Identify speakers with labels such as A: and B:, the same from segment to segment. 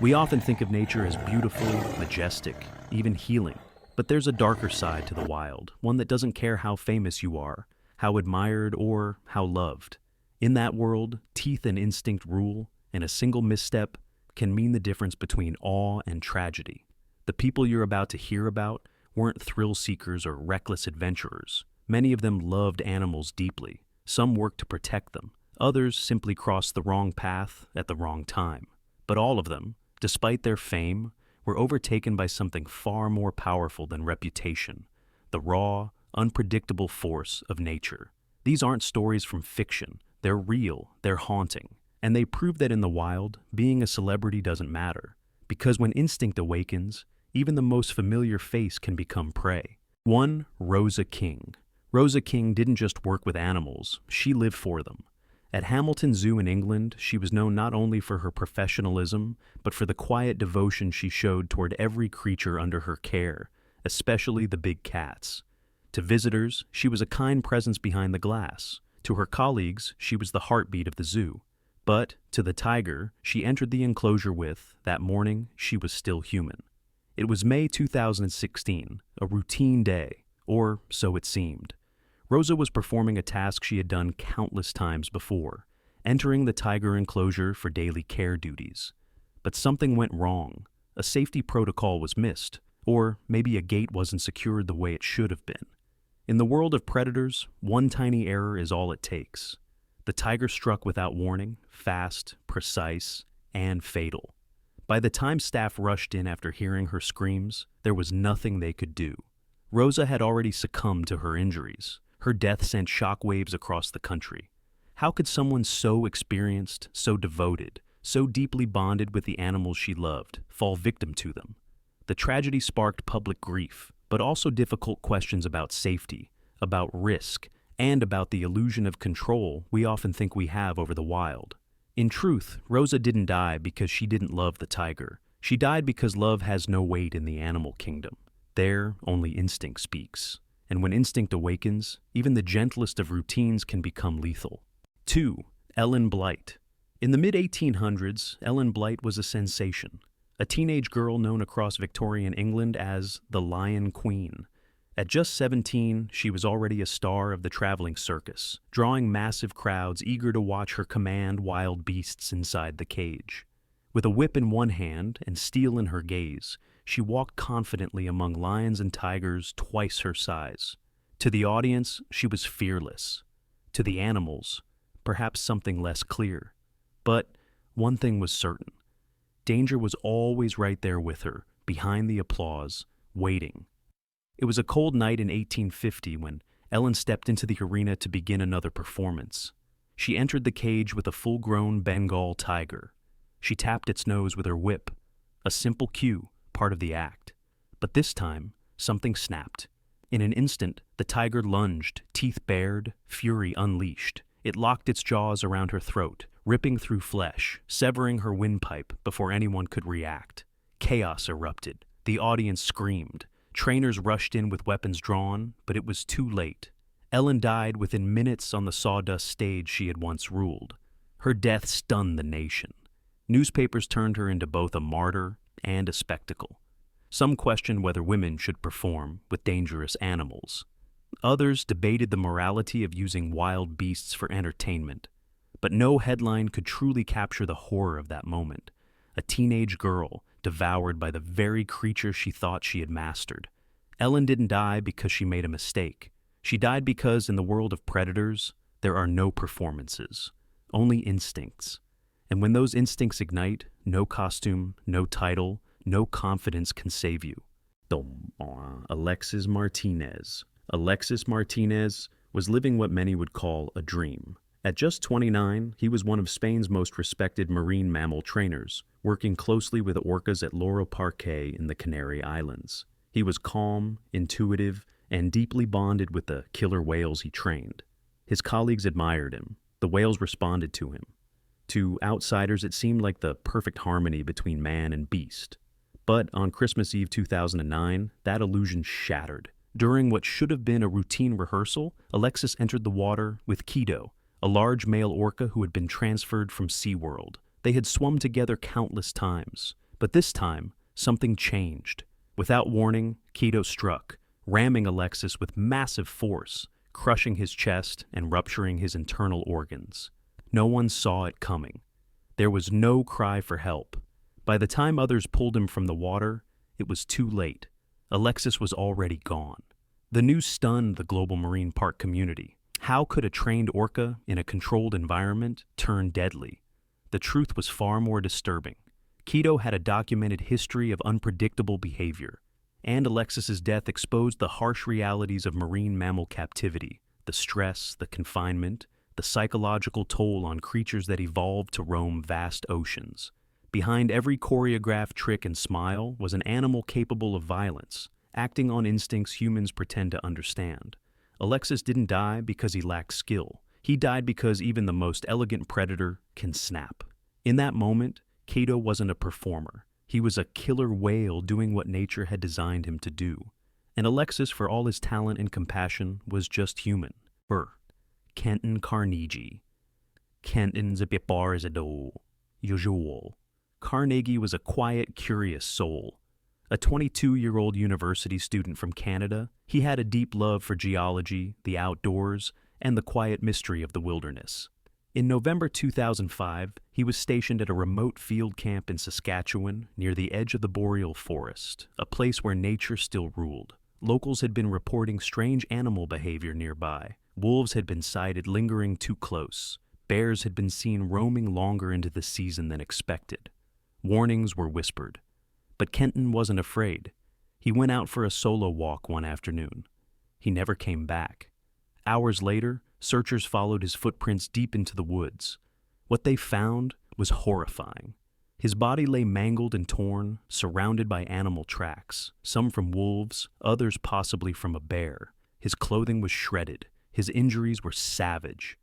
A: We often think of nature as beautiful, majestic, even healing. But there's a darker side to the wild, one that doesn't care how famous you are, how admired, or how loved. In that world, teeth and instinct rule, and a single misstep can mean the difference between awe and tragedy. The people you're about to hear about weren't thrill seekers or reckless adventurers. Many of them loved animals deeply. Some worked to protect them. Others simply crossed the wrong path at the wrong time. But all of them, despite their fame, were overtaken by something far more powerful than reputation: the raw, unpredictable force of nature. These aren't stories from fiction. They're real, they're haunting. And they prove that in the wild, being a celebrity doesn't matter. Because when instinct awakens, even the most familiar face can become prey. One, Rosa King. Rosa King didn't just work with animals, she lived for them. At Hamilton Zoo in England, she was known not only for her professionalism, but for the quiet devotion she showed toward every creature under her care, especially the big cats. To visitors, she was a kind presence behind the glass. To her colleagues, she was the heartbeat of the zoo. But, to the tiger she entered the enclosure with, that morning, she was still human. It was May 2016, a routine day, or so it seemed. Rosa was performing a task she had done countless times before, entering the tiger enclosure for daily care duties. But something went wrong. A safety protocol was missed, or maybe a gate wasn't secured the way it should have been. In the world of predators, one tiny error is all it takes. The tiger struck without warning, fast, precise, and fatal. By the time staff rushed in after hearing her screams, there was nothing they could do. Rosa had already succumbed to her injuries. Her death sent shockwaves across the country. How could someone so experienced, so devoted, so deeply bonded with the animals she loved, fall victim to them? The tragedy sparked public grief, but also difficult questions about safety, about risk, and about the illusion of control we often think we have over the wild. In truth, Rosa didn't die because she didn't love the tiger. She died because love has no weight in the animal kingdom. There, only instinct speaks. And when instinct awakens, even the gentlest of routines can become lethal. 2. Ellen Blight. In the mid-1800s, Ellen Blight was a sensation. A teenage girl known across Victorian England as the Lion Queen. At just 17, she was already a star of the traveling circus, drawing massive crowds eager to watch her command wild beasts inside the cage. With a whip in one hand and steel in her gaze, she walked confidently among lions and tigers twice her size. To the audience, she was fearless. To the animals, perhaps something less clear. But one thing was certain. Danger was always right there with her, behind the applause, waiting. It was a cold night in 1850 when Ellen stepped into the arena to begin another performance. She entered the cage with a full-grown Bengal tiger. She tapped its nose with her whip, a simple cue, part of the act. But this time, something snapped. In an instant, the tiger lunged, teeth bared, fury unleashed. It locked its jaws around her throat, ripping through flesh, severing her windpipe before anyone could react. Chaos erupted. The audience screamed. Trainers rushed in with weapons drawn, but it was too late. Ellen died within minutes on the sawdust stage she had once ruled. Her death stunned the nation. Newspapers turned her into both a martyr and a spectacle. Some questioned whether women should perform with dangerous animals. Others debated the morality of using wild beasts for entertainment. But no headline could truly capture the horror of that moment. A teenage girl devoured by the very creature she thought she had mastered. Ellen didn't die because she made a mistake. She died because in the world of predators, there are no performances, only instincts. And when those instincts ignite, no costume, no title, no confidence can save you. Alexis Martinez. Alexis Martinez was living what many would call a dream. At just 29, he was one of Spain's most respected marine mammal trainers, working closely with orcas at Loro Parque in the Canary Islands. He was calm, intuitive, and deeply bonded with the killer whales he trained. His colleagues admired him. The whales responded to him. To outsiders, it seemed like the perfect harmony between man and beast. But on Christmas Eve 2009, that illusion shattered. During what should have been a routine rehearsal, Alexis entered the water with Kido, a large male orca who had been transferred from SeaWorld. They had swum together countless times, But this time, something changed. Without warning, Keto struck, ramming Alexis with massive force, crushing his chest and rupturing his internal organs. No one saw it coming. There was no cry for help. By the time others pulled him from the water, it was too late. Alexis was already gone. The news stunned the global marine park community. How could a trained orca in a controlled environment turn deadly? The truth was far more disturbing. Keto had a documented history of unpredictable behavior, and Alexis's death exposed the harsh realities of marine mammal captivity, the stress, the confinement, the psychological toll on creatures that evolved to roam vast oceans. Behind every choreographed trick and smile was an animal capable of violence, acting on instincts humans pretend to understand. Alexis didn't die because he lacked skill. He died because even the most elegant predator can snap. In that moment, Keto wasn't a performer. He was a killer whale doing what nature had designed him to do. And Alexis, for all his talent and compassion, was just human. Kenton Carnegie. Kenton's a bipar is a do. Usual. Carnegie was a quiet, curious soul. A 22-year-old university student from Canada, he had a deep love for geology, the outdoors, and the quiet mystery of the wilderness. In November 2005, he was stationed at a remote field camp in Saskatchewan near the edge of the boreal forest, a place where nature still ruled. Locals had been reporting strange animal behavior nearby. Wolves had been sighted lingering too close. Bears had been seen roaming longer into the season than expected. Warnings were whispered. But Kenton wasn't afraid. He went out for a solo walk one afternoon. He never came back. Hours later, searchers followed his footprints deep into the woods. What they found was horrifying. His body lay mangled and torn, surrounded by animal tracks, some from wolves, others possibly from a bear. His clothing was shredded. His injuries were savage.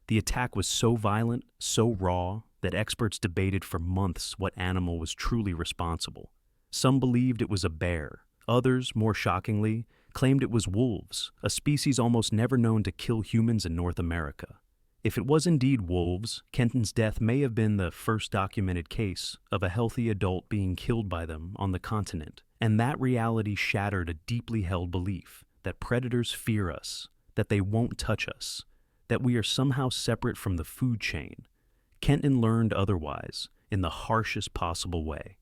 A: The attack was so violent, so raw, that experts debated for months what animal was truly responsible. Some believed it was a bear. Others, more shockingly, claimed it was wolves, a species almost never known to kill humans in North America. If it was indeed wolves, Kenton's death may have been the first documented case of a healthy adult being killed by them on the continent, and that reality shattered a deeply held belief that predators fear us, that they won't touch us, that we are somehow separate from the food chain. Kenton learned otherwise, in the harshest possible way.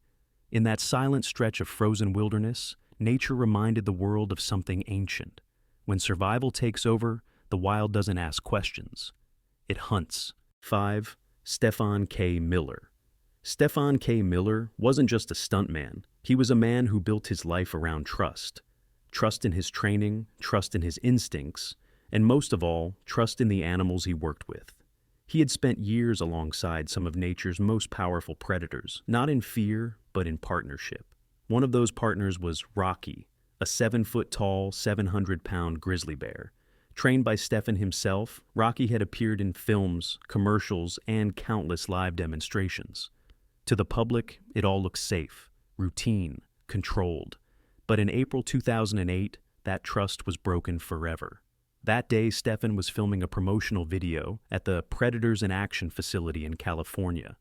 A: In that silent stretch of frozen wilderness, nature reminded the world of something ancient. When survival takes over, the wild doesn't ask questions. It hunts. 5. Stephen K. Miller. Stephen K. Miller wasn't just a stuntman. He was a man who built his life around trust. Trust in his training, trust in his instincts, and most of all, trust in the animals he worked with. He had spent years alongside some of nature's most powerful predators, not in fear, but in partnership. One of those partners was Rocky, a 7-foot-tall, 700-pound grizzly bear. Trained by Stephen himself, Rocky had appeared in films, commercials, and countless live demonstrations. To the public, it all looked safe, routine, controlled. But in April 2008, that trust was broken forever. That day, Stephen was filming a promotional video at the Predators in Action facility in California.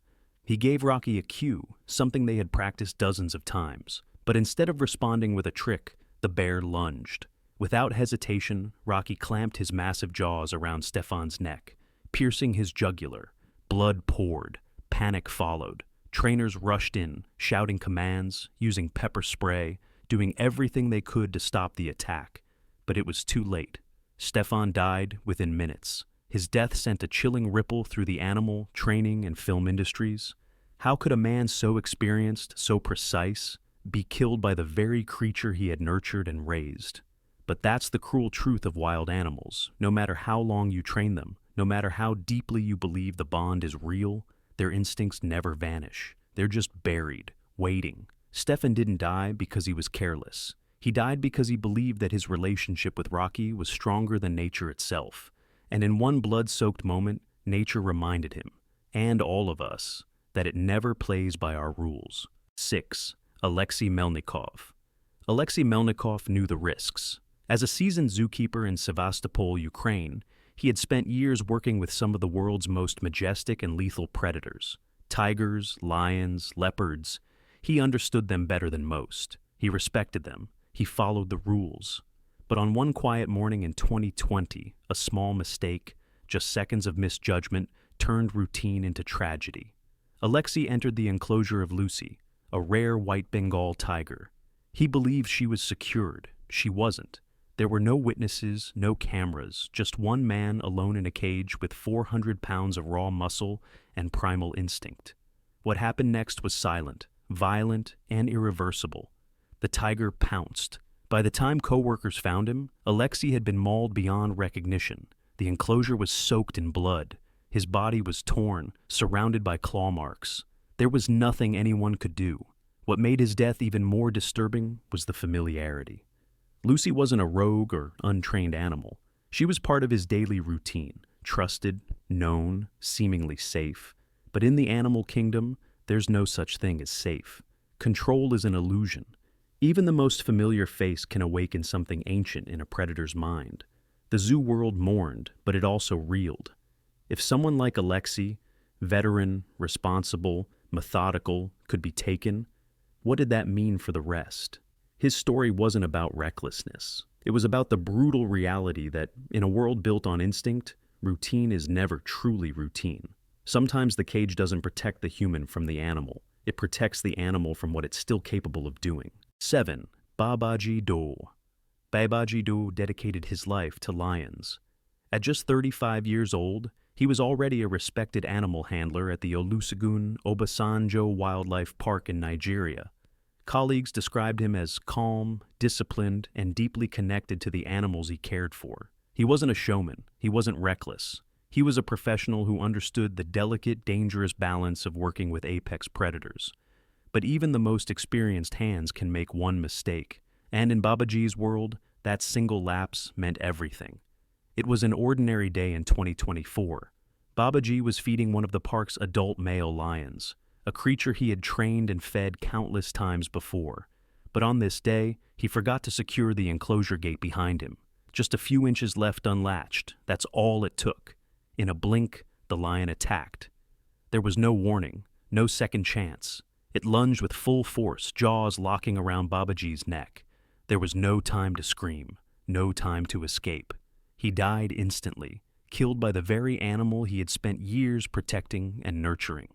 A: He gave Rocky a cue, something they had practiced dozens of times. But instead of responding with a trick, the bear lunged. Without hesitation, Rocky clamped his massive jaws around Stephen's neck, piercing his jugular. Blood poured. Panic followed. Trainers rushed in, shouting commands, using pepper spray, doing everything they could to stop the attack. But it was too late. Stephen died within minutes. His death sent a chilling ripple through the animal, training, and film industries. How could a man so experienced, so precise, be killed by the very creature he had nurtured and raised? But that's the cruel truth of wild animals. No matter how long you train them, no matter how deeply you believe the bond is real, their instincts never vanish. They're just buried, waiting. Stephen didn't die because he was careless. He died because he believed that his relationship with Rocky was stronger than nature itself. And in one blood-soaked moment, nature reminded him, and all of us, that it never plays by our rules. 6. Alexei Melnikov. Alexei Melnikov knew the risks. As a seasoned zookeeper in Sevastopol, Ukraine, he had spent years working with some of the world's most majestic and lethal predators. Tigers, lions, leopards. He understood them better than most. He respected them. He followed the rules. But on one quiet morning in 2020, a small mistake, just seconds of misjudgment, turned routine into tragedy. Alexei entered the enclosure of Lucy, a rare white Bengal tiger. He believed she was secured. She wasn't. There were no witnesses, no cameras, just one man alone in a cage with 400 pounds of raw muscle and primal instinct. What happened next was silent, violent, and irreversible. The tiger pounced. By the time co-workers found him, Alexei had been mauled beyond recognition. The enclosure was soaked in blood. His body was torn, surrounded by claw marks. There was nothing anyone could do. What made his death even more disturbing was the familiarity. Lucy wasn't a rogue or untrained animal. She was part of his daily routine, trusted, known, seemingly safe. But in the animal kingdom, there's no such thing as safe. Control is an illusion. Even the most familiar face can awaken something ancient in a predator's mind. The zoo world mourned, but it also reeled. If someone like Alexei, veteran, responsible, methodical, could be taken, what did that mean for the rest? His story wasn't about recklessness. It was about the brutal reality that, in a world built on instinct, routine is never truly routine. Sometimes the cage doesn't protect the human from the animal. It protects the animal from what it's still capable of doing. 7. Babaji Do. Babaji Do dedicated his life to lions. At just 35 years old, he was already a respected animal handler at the Olusegun Obasanjo Wildlife Park in Nigeria. Colleagues described him as calm, disciplined, and deeply connected to the animals he cared for. He wasn't a showman. He wasn't reckless. He was a professional who understood the delicate, dangerous balance of working with apex predators. But even the most experienced hands can make one mistake, and in Babaji's world, that single lapse meant everything. It was an ordinary day in 2024. Babaji was feeding one of the park's adult male lions, a creature he had trained and fed countless times before. But on this day, he forgot to secure the enclosure gate behind him. Just a few inches left unlatched, that's all it took. In a blink, the lion attacked. There was no warning, no second chance. It lunged with full force, jaws locking around Babaji's neck. There was no time to scream, no time to escape. He died instantly, killed by the very animal he had spent years protecting and nurturing.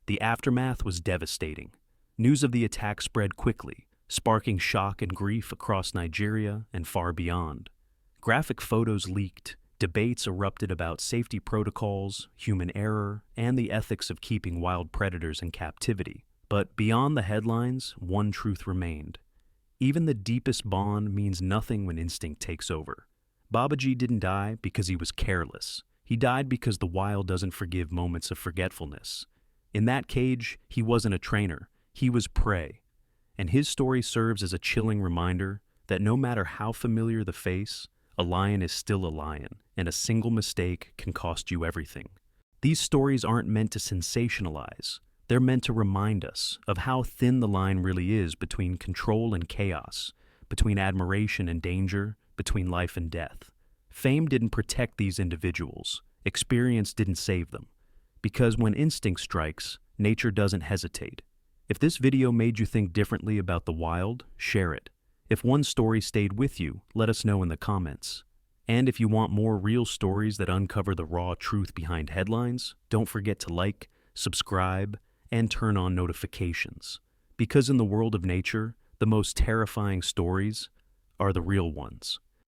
A: The aftermath was devastating. News of the attack spread quickly, sparking shock and grief across Nigeria and far beyond. Graphic photos leaked, debates erupted about safety protocols, human error, and the ethics of keeping wild predators in captivity. But beyond the headlines, one truth remained. Even the deepest bond means nothing when instinct takes over. Babaji didn't die because he was careless. He died because the wild doesn't forgive moments of forgetfulness. In that cage, he wasn't a trainer. He was prey. And his story serves as a chilling reminder that no matter how familiar the face, a lion is still a lion, and a single mistake can cost you everything. These stories aren't meant to sensationalize. They're meant to remind us of how thin the line really is between control and chaos, between admiration and danger, between life and death. Fame didn't protect these individuals. Experience didn't save them. Because when instinct strikes, nature doesn't hesitate. If this video made you think differently about the wild, share it. If one story stayed with you, let us know in the comments. And if you want more real stories that uncover the raw truth behind headlines, don't forget to like, subscribe, and turn on notifications. Because in the world of nature, the most terrifying stories are the real ones.